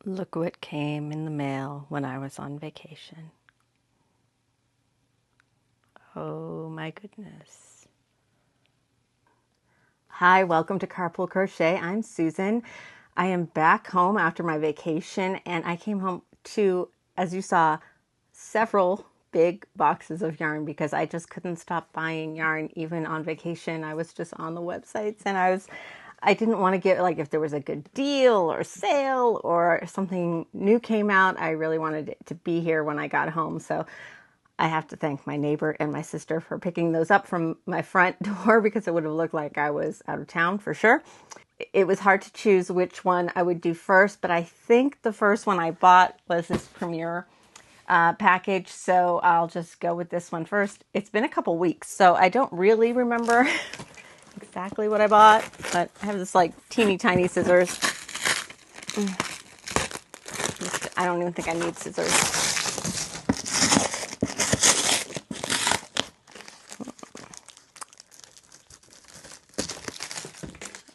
Look what came in the mail when I was on vacation. Oh my goodness. Hi, welcome to Carpool Crochet. I'm Susan. I am back home after my vacation and I came home to, as you saw, several big boxes of yarn because I just couldn't stop buying yarn even on vacation. I was just on the websites and I didn't want to get, like, if there was a good deal or sale or something new came out, I really wanted it to be here when I got home. So I have to thank my neighbor and my sister for picking those up from my front door because it would have looked like I was out of town for sure. It was hard to choose which one I would do first, but I think the first one I bought was this Premier package, so I'll just go with this one first. It's been a couple weeks, so I don't really remember exactly what I bought, but I have this like teeny tiny scissors. I don't even think I need scissors.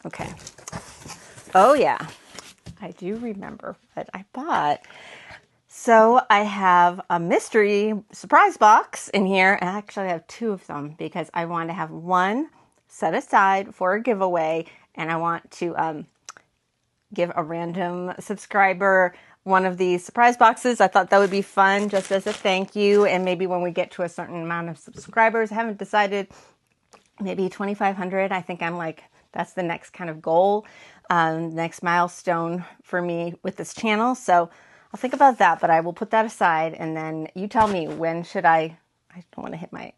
Okay. Oh yeah, I do remember what I bought. So I have a mystery surprise box in here. And actually I have two of them because I want to have one set aside for a giveaway, and I want to give a random subscriber one of these surprise boxes. I thought that would be fun just as a thank you, and maybe when we get to a certain amount of subscribers, I haven't decided, maybe 2,500. I think I'm like, that's the next kind of goal, next milestone for me with this channel. So I'll think about that, but I will put that aside. And then you tell me, when should I don't want to hit my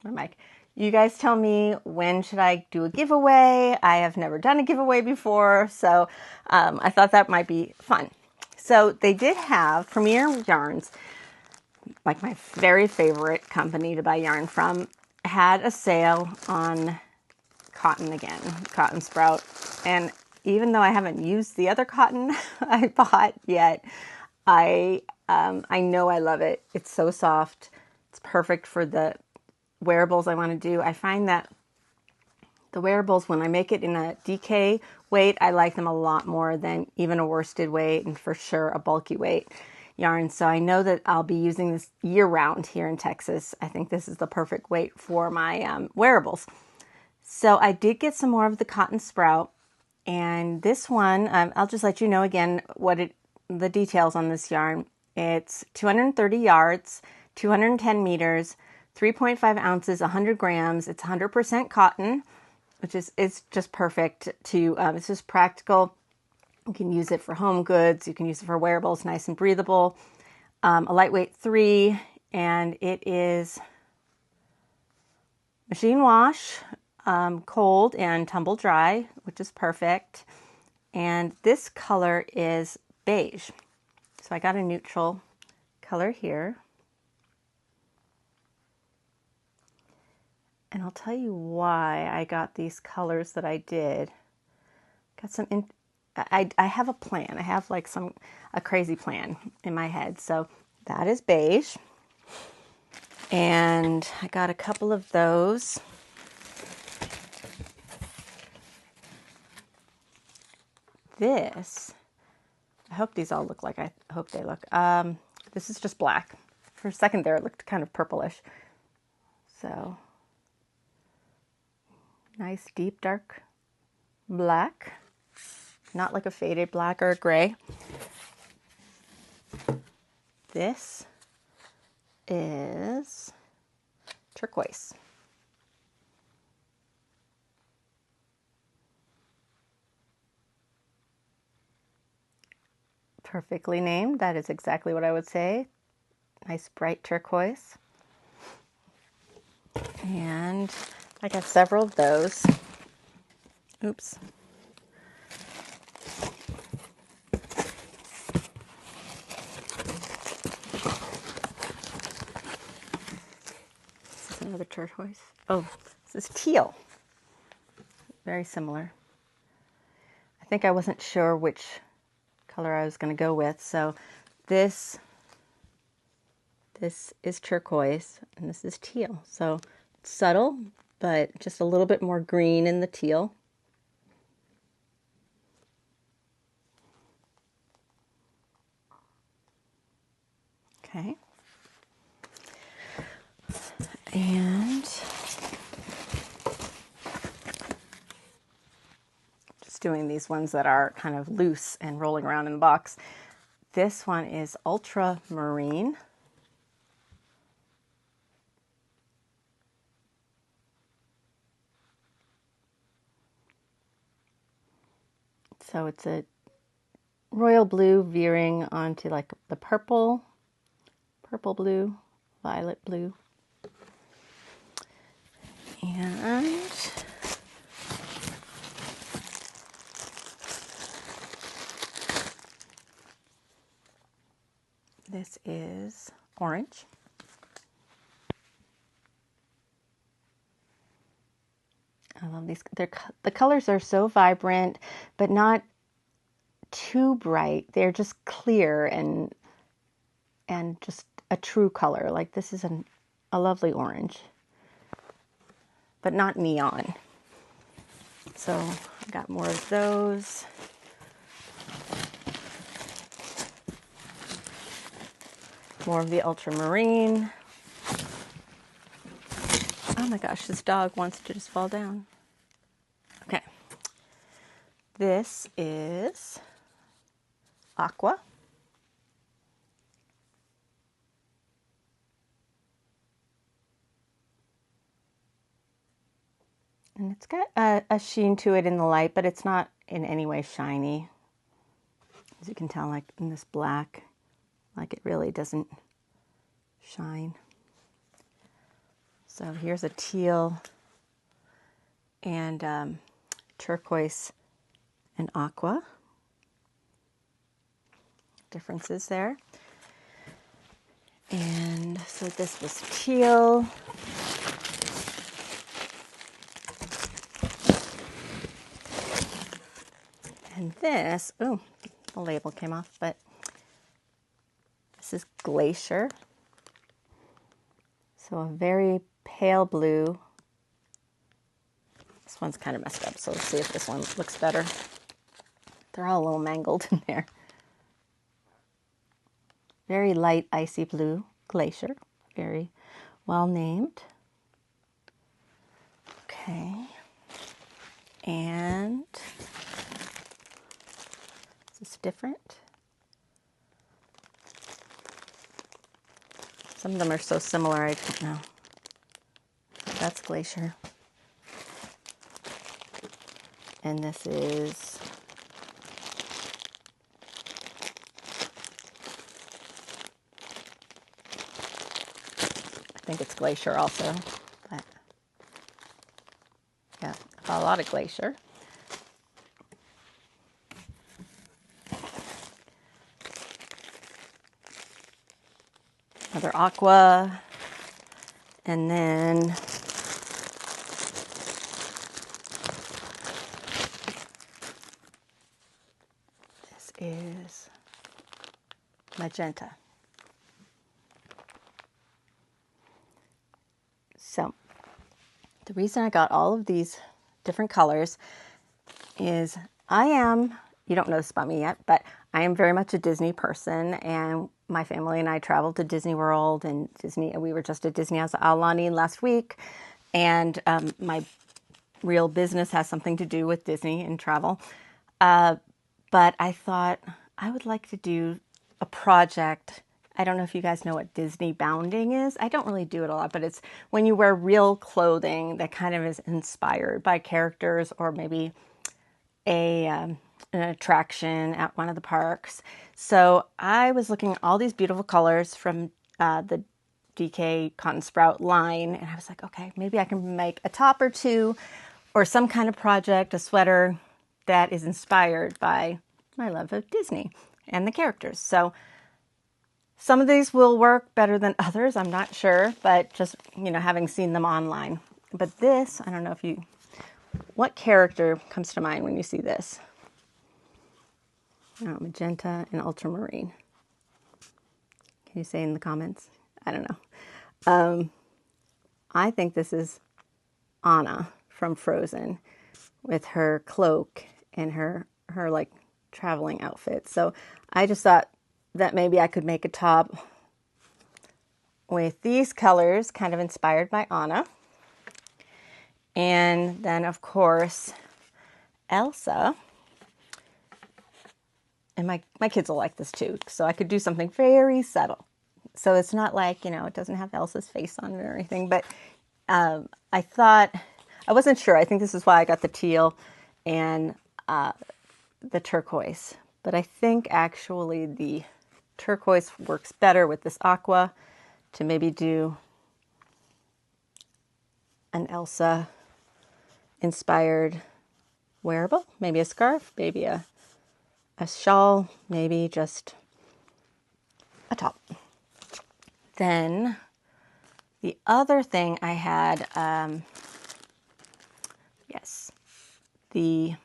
mic. You guys tell me, when should I do a giveaway? I have never done a giveaway before, so I thought that might be fun. So they did have Premier Yarns, like my very favorite company to buy yarn from, had a sale on cotton again, Cotton Sprout. And even though I haven't used the other cotton I bought yet, I know I love it. It's so soft. It's perfect for the wearables I want to do. I find that the wearables, when I make it in a DK weight, I like them a lot more than even a worsted weight, and for sure a bulky weight yarn. So I know that I'll be using this year round here in Texas. I think this is the perfect weight for my wearables. So I did get some more of the Cotton Sprout, and this one, I'll just let you know again the details on this yarn. It's 230 yards, 210 meters, 3.5 ounces, 100 grams. It's 100% cotton, which is, it's just perfect to, it's just practical. You can use it for home goods. You can use it for wearables, nice and breathable. A lightweight 3, and it is machine wash, cold and tumble dry, which is perfect. And this color is beige. So I got a neutral color here. And I'll tell you why I got these colors that I did. Got some, I have a plan. I have like a crazy plan in my head. So that is beige. And I got a couple of those. This, I hope these all look like I hope they look. This is just black. For a second there, it looked kind of purplish. So nice, deep, dark black. Not like a faded black or a gray. This is turquoise. Perfectly named. That is exactly what I would say. Nice bright turquoise. And I got several of those. Oops. This is another turquoise. Oh, this is teal. Very similar. I think I wasn't sure which color I was going to go with. So this is turquoise and this is teal. So it's subtle, but just a little bit more green in the teal. Okay. And just doing these ones that are kind of loose and rolling around in the box. This one is Ultramarine. So it's a royal blue veering onto like the purple blue, violet blue. And this is orange. I love these. The colors are so vibrant, but not too bright. They're just clear and just a true color. Like this is a lovely orange, but not neon. So I got more of those. More of the ultramarine. Oh my gosh, this dog wants to just fall down. Okay. This is aqua. And it's got a sheen to it in the light, but it's not in any way shiny. As you can tell, like in this black, like it really doesn't shine. So here's a teal and turquoise and aqua. Differences there. And so this was teal. And this, oh, the label came off, but this is Glacier. So a very pale blue. This one's kind of messed up, so let's see if this one looks better. They're all a little mangled in there. Very light icy blue, Glacier. Very well named. Okay. And is this different? Some of them are so similar, I don't know. That's Glacier. And this is I think it's Glacier also, but yeah, a lot of Glacier. Another aqua, and then this is magenta. So the reason I got all of these different colors is you don't know this about me yet, but I am very much a Disney person, and my family and I traveled to Disney World and Disney. We were just at Disney House Aulani last week, and my real business has something to do with Disney and travel. But I thought I would like to do a project. I don't know if you guys know what Disney bounding is. I don't really do it a lot, but it's when you wear real clothing that kind of is inspired by characters or maybe an attraction at one of the parks. So I was looking at all these beautiful colors from the DK Cotton Sprout line, and I was like, okay, maybe I can make a top or two or some kind of project, a sweater that is inspired by my love of Disney and the characters. So some of these will work better than others, I'm not sure, but just, having seen them online. But this, I don't know what character comes to mind when you see this? Oh, magenta and ultramarine. Can you say in the comments? I don't know. I think this is Anna from Frozen with her cloak and her like traveling outfit. So I just thought that maybe I could make a top with these colors, kind of inspired by Anna. And then, of course, Elsa. And my kids will like this too. So I could do something very subtle. So it's not like, it doesn't have Elsa's face on it or anything. But I thought, I wasn't sure. I think this is why I got the teal and the turquoise. But I think actually the turquoise works better with this aqua to maybe do an Elsa inspired wearable. Maybe a scarf, maybe a shawl, maybe just a top. Then the other thing I had, yes, I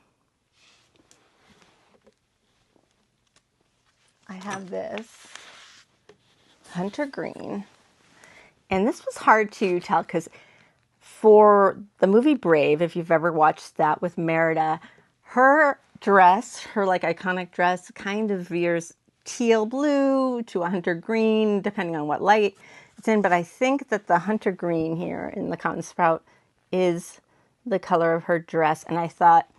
have this Hunter Green. And this was hard to tell because for the movie Brave, if you've ever watched that with Merida, her dress, her like iconic dress, kind of veers teal blue to a hunter green, depending on what light it's in. But I think that the hunter green here in the Cotton Sprout is the color of her dress. And I thought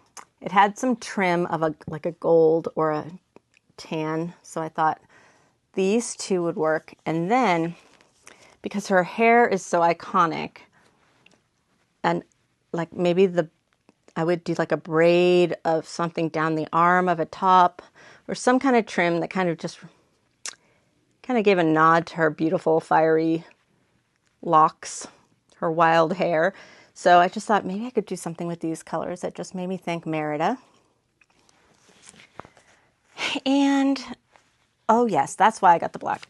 it had some trim of like a gold or a tan. So I thought these two would work. And then because her hair is so iconic, and like maybe I would do like a braid of something down the arm of a top or some kind of trim that kind of gave a nod to her beautiful fiery locks, her wild hair. So I just thought maybe I could do something with these colors that just made me think Merida. And oh yes, that's why I got the black.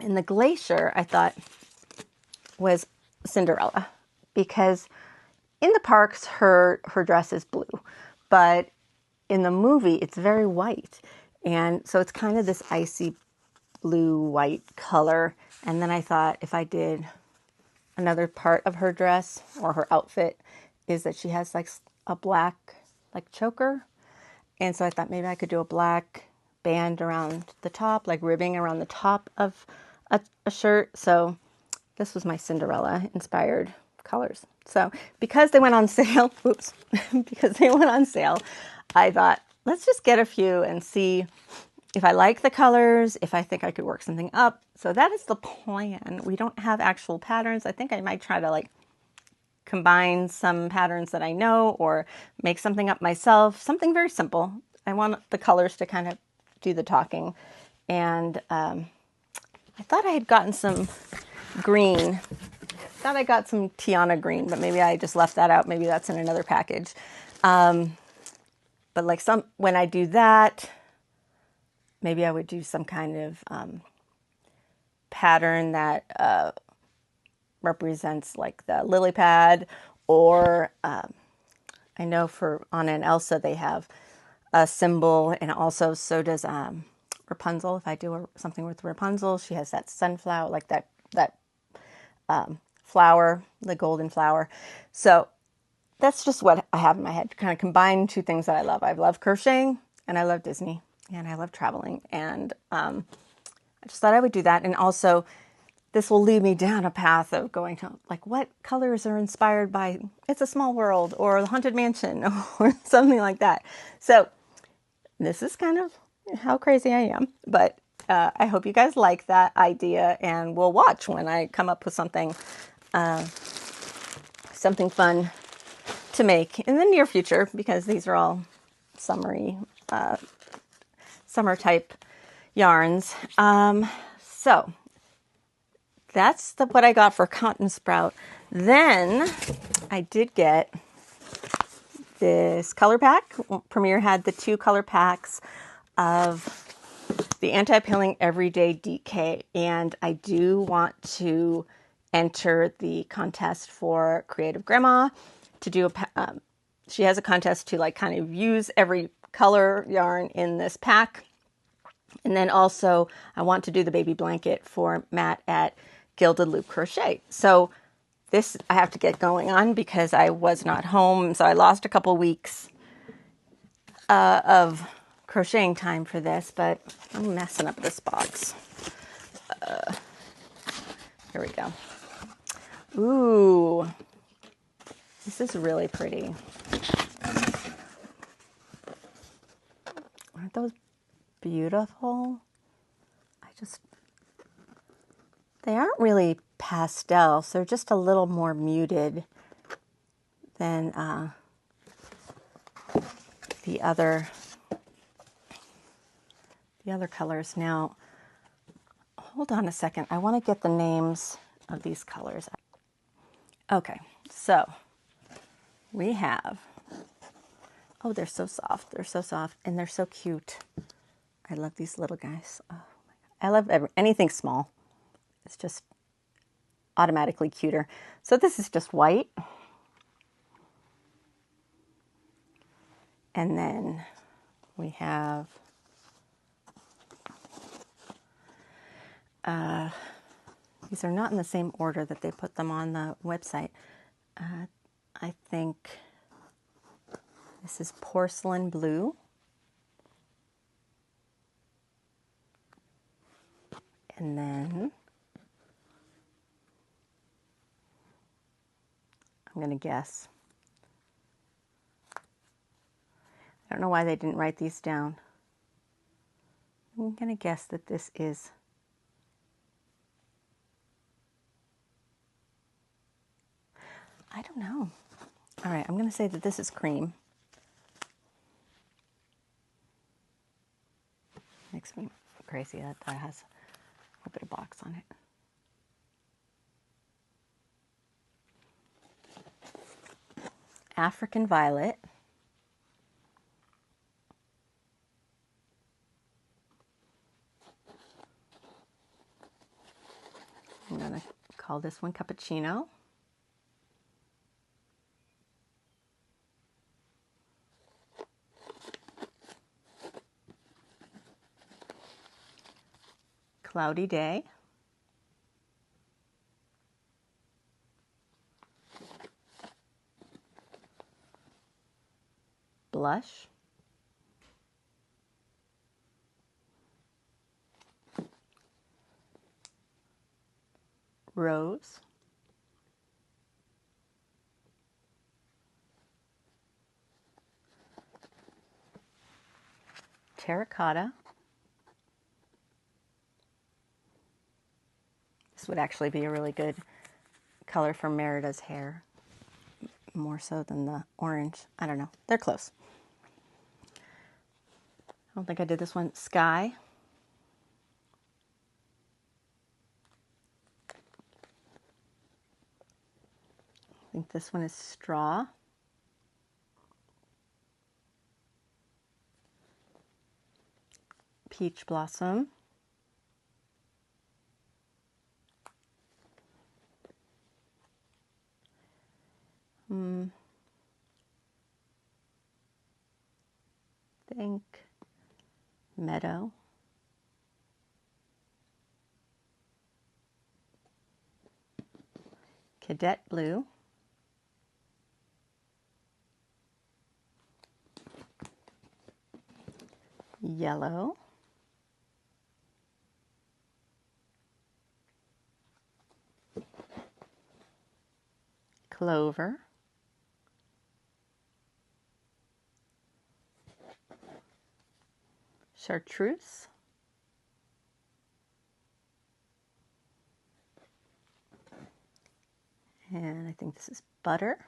And the Glacier I thought was Cinderella, because in the parks her dress is blue, but in the movie it's very white, and so it's kind of this icy blue white color. And then I thought if I did another part of her dress or her outfit is that she has like a black like choker, and so I thought maybe I could do a black band around the top, like ribbing around the top of a shirt. So this was my Cinderella inspired colors. So because they went on sale, because they went on sale, I thought, let's just get a few and see if I like the colors, if I think I could work something up. So that is the plan. We don't have actual patterns. I think I might try to like combine some patterns that I know or make something up myself, something very simple. I want the colors to kind of do the talking. And I thought I had gotten some green. I thought I got some Tiana green, but maybe I just left that out. Maybe that's in another package. But like when I do that, maybe I would do some kind of pattern that represents like the lily pad, or I know for Anna and Elsa they have a symbol, and also so does Rapunzel. If I do something with Rapunzel, she has that sunflower, like that flower, the golden flower. So that's just what I have in my head, to kind of combine two things that I love. I love crocheting and I love Disney and I love traveling. And I just thought I would do that. And also this will lead me down a path of going to like what colors are inspired by It's a Small World or The Haunted Mansion or something like that. So this is kind of how crazy I am, but I hope you guys like that idea, and we'll watch when I come up with something fun to make in the near future, because these are all summer type yarns. So that's what I got for Cotton Sprout. Then I did get this color pack. Premier had the 2 color packs of the Anti-Pilling Everyday DK, and I do want to enter the contest for Creative Grandma to do she has a contest to like kind of use every color yarn in this pack. And then also I want to do the baby blanket for Matt at Gilded Loop Crochet. So this I have to get going on because I was not home. So I lost a couple weeks of crocheting time for this, but I'm messing up this box. Here we go. Ooh, this is really pretty. Aren't those beautiful? They aren't really pastels. They're just a little more muted than the other colors. Now, hold on a second. I want to get the names of these colors. Okay, so we have, oh, they're so soft. They're so soft and they're so cute. I love these little guys. Oh my God. I love anything small. It's just automatically cuter. So this is just white. And then we have these are not in the same order that they put them on the website. I think this is porcelain blue. And then I'm going to guess. I don't know why they didn't write these down. I'm going to guess that this is I don't know. All right, I'm going to say that this is cream. Makes me crazy that that has a bit of box on it. African violet. I'm going to call this one cappuccino. Cloudy day. Blush. Rose. Terracotta. This would actually be a really good color for Merida's hair, more so than the orange. I don't know. They're close. I don't think I did this one. Sky. I think this one is straw. Peach blossom. Think meadow. Cadet blue. Yellow. Clover. Chartreuse. And I think this is butter.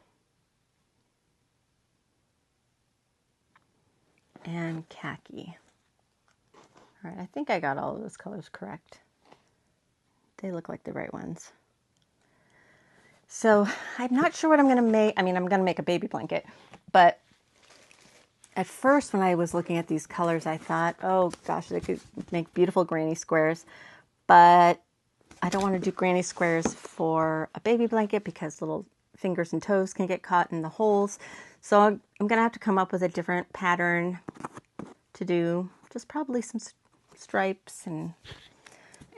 And khaki. All right, I think I got all of those colors correct. They look like the right ones. So I'm not sure what I'm going to make. I mean, I'm going to make a baby blanket, but at first when I was looking at these colors, I thought, oh gosh, they could make beautiful granny squares, but I don't want to do granny squares for a baby blanket because little fingers and toes can get caught in the holes. So I'm going to have to come up with a different pattern to do, just probably some stripes and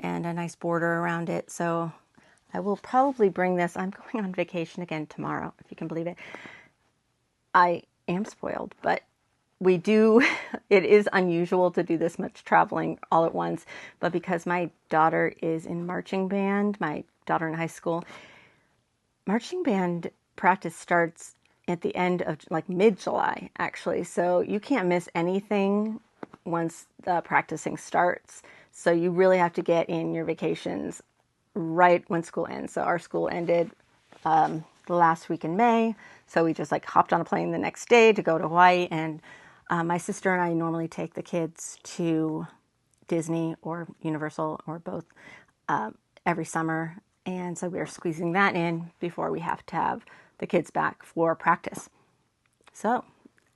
a nice border around it. So I will probably bring this. I'm going on vacation again tomorrow, if you can believe it. I am spoiled, but we do, it is unusual to do this much traveling all at once, but because my daughter is in marching band, my daughter in high school. Marching band practice starts at the end of like mid-July, actually. So you can't miss anything once the practicing starts. So you really have to get in your vacations right when school ends. So our school ended the last week in May. So we just like hopped on a plane the next day to go to Hawaii. And my sister and I normally take the kids to Disney or Universal or both every summer. And so we are squeezing that in before we have to have the kids back for practice. So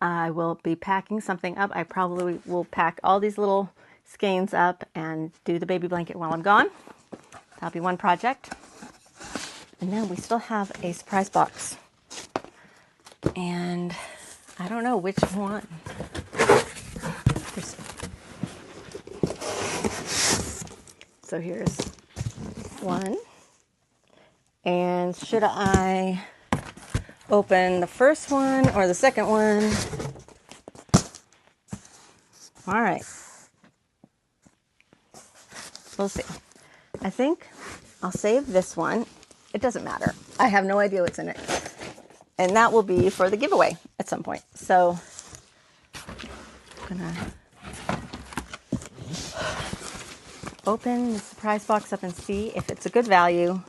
I will be packing something up. I probably will pack all these little skeins up and do the baby blanket while I'm gone. That'll be one project. And then we still have a surprise box. And I don't know which one. So here's one. And should I open the first one or the second one? All right. We'll see. I think I'll save this one. It doesn't matter. I have no idea what's in it. And that will be for the giveaway at some point. So I'm going to open the surprise box up and see if it's a good value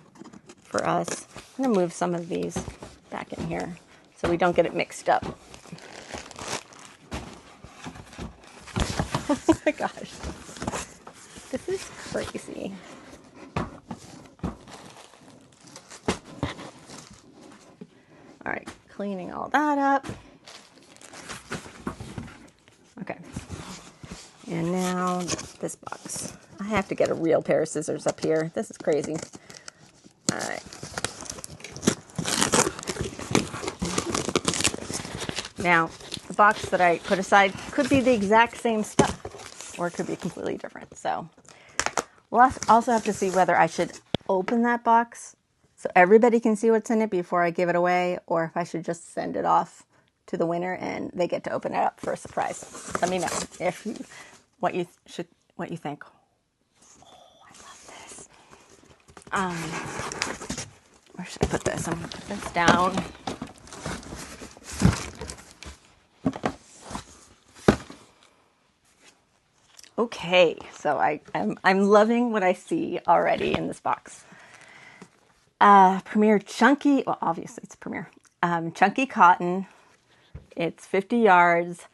for us. I'm going to move some of these back in here so we don't get it mixed up. Oh my gosh. This is crazy. All right, cleaning all that up. Okay. And now this box. I have to get a real pair of scissors up here. This is crazy. All right. Now, the box that I put aside could be the exact same stuff, or it could be completely different. So we'll also have to see whether I should open that box so everybody can see what's in it before I give it away, or if I should just send it off to the winner and they get to open it up for a surprise. Let me know if you, what you think. Oh, I love this. Where should I put this? I'm gonna put this down. Okay, so I'm loving what I see already in this box. Premier Chunky, well, obviously it's Premier. Chunky cotton. It's 50 yards,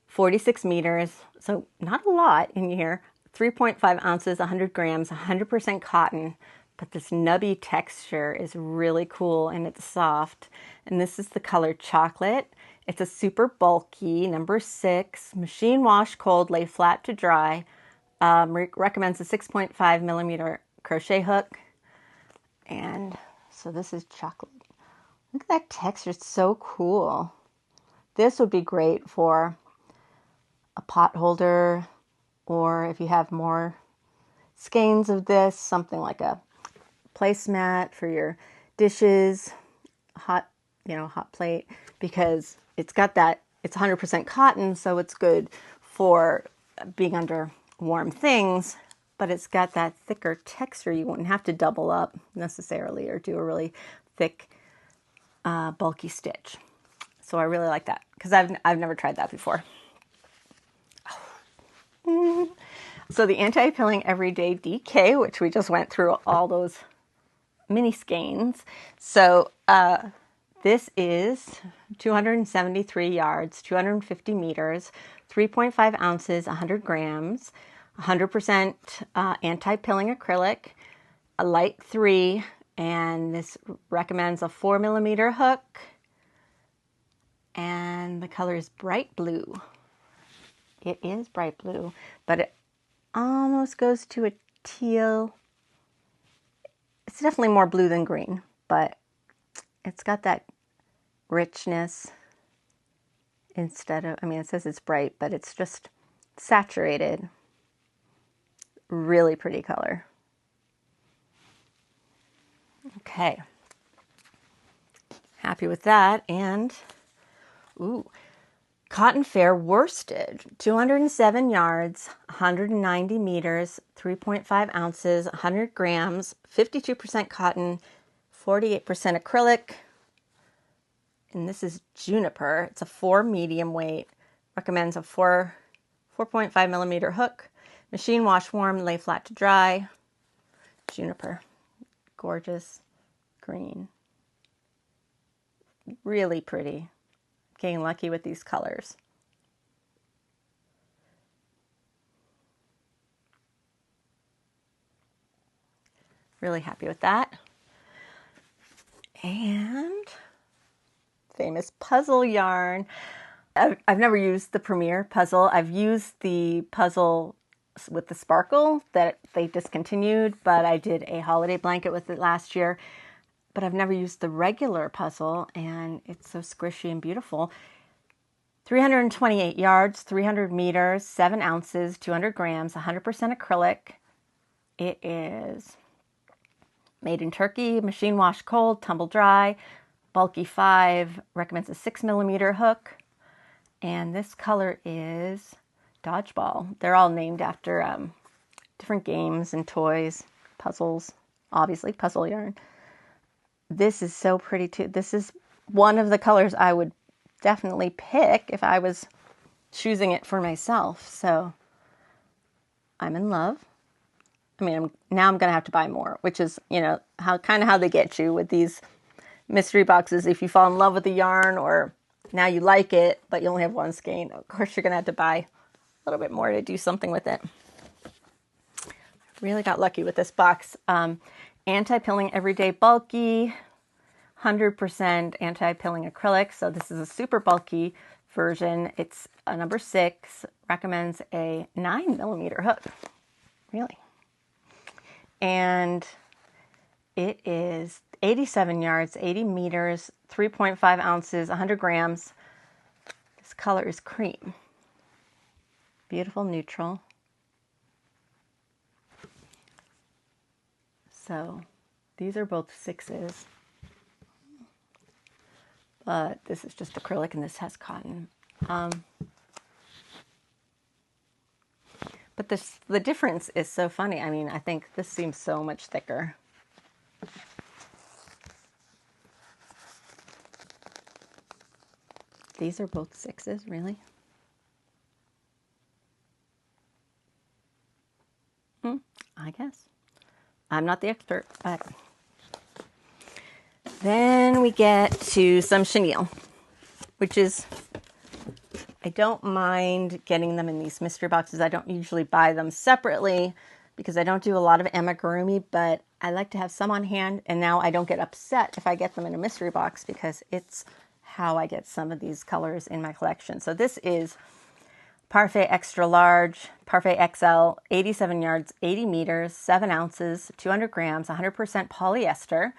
46 meters, so not a lot in here. 3.5 ounces, 100 grams, 100% cotton, but this nubby texture is really cool and it's soft. And this is the color chocolate. It's a super bulky, number 6, machine wash cold, lay flat to dry. Recommends a 6.5 millimeter crochet hook. And so this is chocolate. Look at that texture, it's so cool. This would be great for a pot holder, or if you have more skeins of this, something like a placemat for your dishes, hot plate, because it's got that, it's 100% cotton, so it's good for being under warm things, but it's got that thicker texture. You wouldn't have to double up necessarily or do a really thick, bulky stitch. So I really like that because I've never tried that before. So the Anti-Pilling Everyday DK, which we just went through all those mini skeins. So this is 273 yards, 250 meters, 3.5 ounces, 100 grams, 100% anti-pilling acrylic, a light 3, and this recommends a 4 millimeter hook, and the color is bright blue. It is bright blue, but it almost goes to a teal. It's definitely more blue than green, but it's got that richness instead of, I mean, it says it's bright, but it's just saturated. Really pretty color. Okay. Happy with that. And, ooh, Cotton Fair worsted, 207 yards, 190 meters, 3.5 ounces, 100 grams, 52% cotton, 48% acrylic. And this is juniper. It's a 4 medium weight. Recommends a 4.5 millimeter hook. Machine wash warm, lay flat to dry. Juniper. Gorgeous green. Really pretty. Getting lucky with these colors. Really happy with that. And famous puzzle yarn. I've never used the Premier puzzle. I've used the puzzle with the sparkle that they discontinued, but I did a holiday blanket with it last year. But I've never used the regular puzzle, and it's so squishy and beautiful. 328 yards, 300 meters, 7 ounces, 200 grams, 100% acrylic. It is made in Turkey, machine wash cold, tumble dry, bulky 5, recommends a 6 millimeter hook. And this color is Dodgeball. They're all named after different games and toys, puzzles, obviously puzzle yarn. This is so pretty too. This is one of the colors I would definitely pick if I was choosing it for myself. So I'm in love. I mean, now I'm going to have to buy more, which is, you know, how they get you with these mystery boxes. If you fall in love with the yarn, or now you like it, but you only have one skein, of course you're going to have to buy a little bit more to do something with it. Really got lucky with this box. Anti-pilling everyday bulky, 100% anti-pilling acrylic. So this is a super bulky version. It's a number 6, recommends a 9 millimeter hook. Really. And it is 87 yards, 80 meters, 3.5 ounces, 100 grams. This color is cream. Beautiful neutral. So these are both 6s. But this is just acrylic and this has cotton. But the difference is so funny. I mean, I think this seems so much thicker. These are both 6s, really? I guess. I'm not the expert, but... Then we get to some chenille, which is... I don't mind getting them in these mystery boxes. I don't usually buy them separately because I don't do a lot of amigurumi, but I like to have some on hand, and now I don't get upset if I get them in a mystery box because it's how I get some of these colors in my collection. So this is Parfait Extra Large, Parfait XL, 87 yards, 80 meters, 7 ounces, 200 grams, 100% polyester.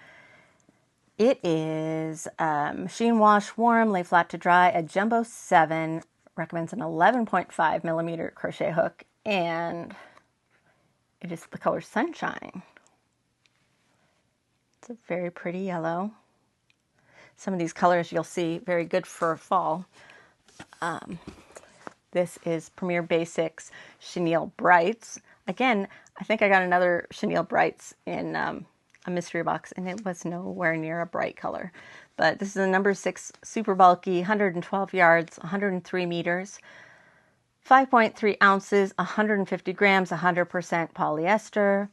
It is machine wash warm, lay flat to dry, a jumbo 7, recommends an 11.5 millimeter crochet hook, and it is the color Sunshine. It's a very pretty yellow. Some of these colors you'll see very good for fall. This is Premier Basics Chenille Brights. Again, I think I got another Chenille Brights in a mystery box, and it was nowhere near a bright color. But this is a number 6 super bulky, 112 yards, 103 meters, 5.3 ounces, 150 grams, 100% polyester.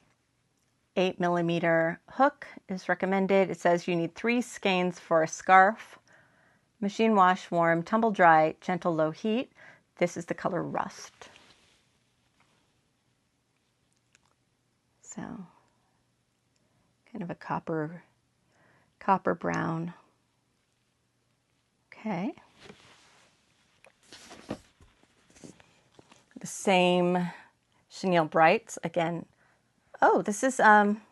8 millimeter hook is recommended. It says you need 3 skeins for a scarf. Machine wash warm, tumble dry, gentle low heat. This is the color Rust. So kind of a copper brown. Okay. The same Chenille Brights again. Oh, this is one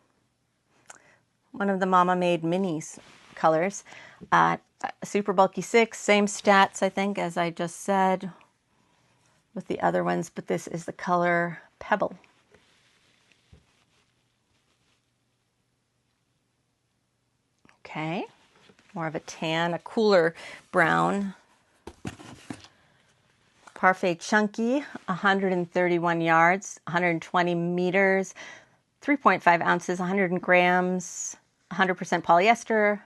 of the Mama Made Minis colors. Super bulky 6, same stats I think as I just said with the other ones, but this is the color Pebble. Okay, more of a tan, a cooler brown. Parfait Chunky, 131 yards, 120 meters, 3.5 ounces, 100 grams, 100% polyester.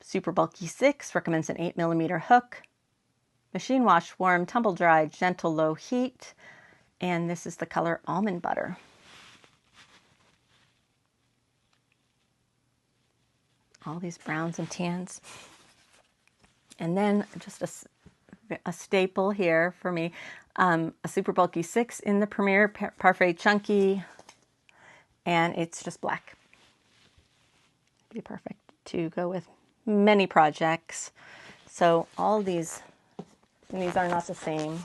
Super Bulky 6 recommends an 8mm hook. Machine wash, warm, tumble dry, gentle, low heat. And this is the color Almond Butter. All these browns and tans. And then just a staple here for me, a Super Bulky 6 in the Premier Parfait Chunky, and it's just black. Be perfect to go with many projects. So all these, and these are not the same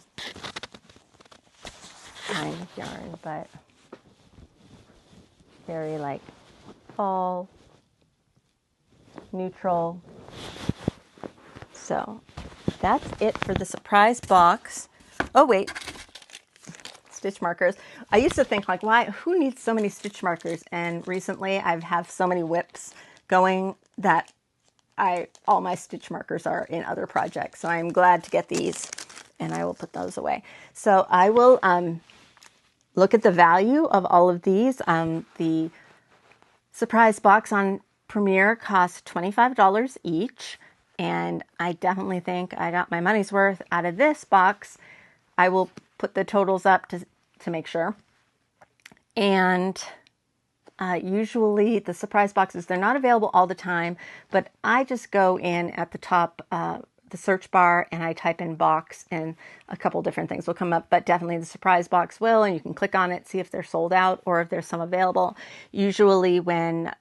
kind of yarn, but very like fall, neutral. So that's it for the surprise box. Oh wait, stitch markers. I used to think like, who needs so many stitch markers? And recently I have so many whips going that all my stitch markers are in other projects. So I'm glad to get these, and I will put those away. So I will look at the value of all of these. The surprise box on Premier costs $25 each. And I definitely think I got my money's worth out of this box. I will put the totals up to make sure. And usually the surprise boxes, they're not available all the time, but I just go in at the top, the search bar, and I type in box, and a couple different things will come up, but definitely the surprise box will, and you can click on it, see if they're sold out or if there's some available. Usually when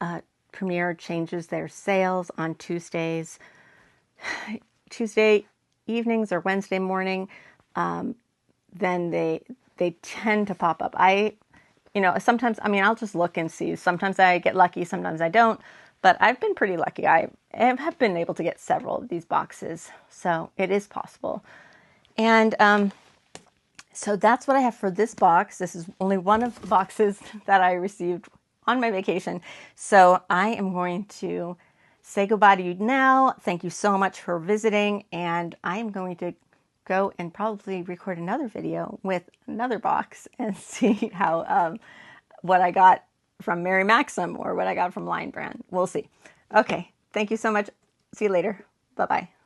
Premier changes their sales on Tuesday evenings or Wednesday morning, then they tend to pop up. Sometimes, I'll just look and see. Sometimes I get lucky, sometimes I don't, but I've been pretty lucky. I have been able to get several of these boxes, so it is possible. And so that's what I have for this box. This is only one of the boxes that I received on my vacation. So I am going to say goodbye to you now. Thank you so much for visiting, and I am going to go and probably record another video with another box and see how what I got from Mary Maxim or what I got from Lion Brand. We'll see. Okay, thank you so much. See you later. Bye-bye.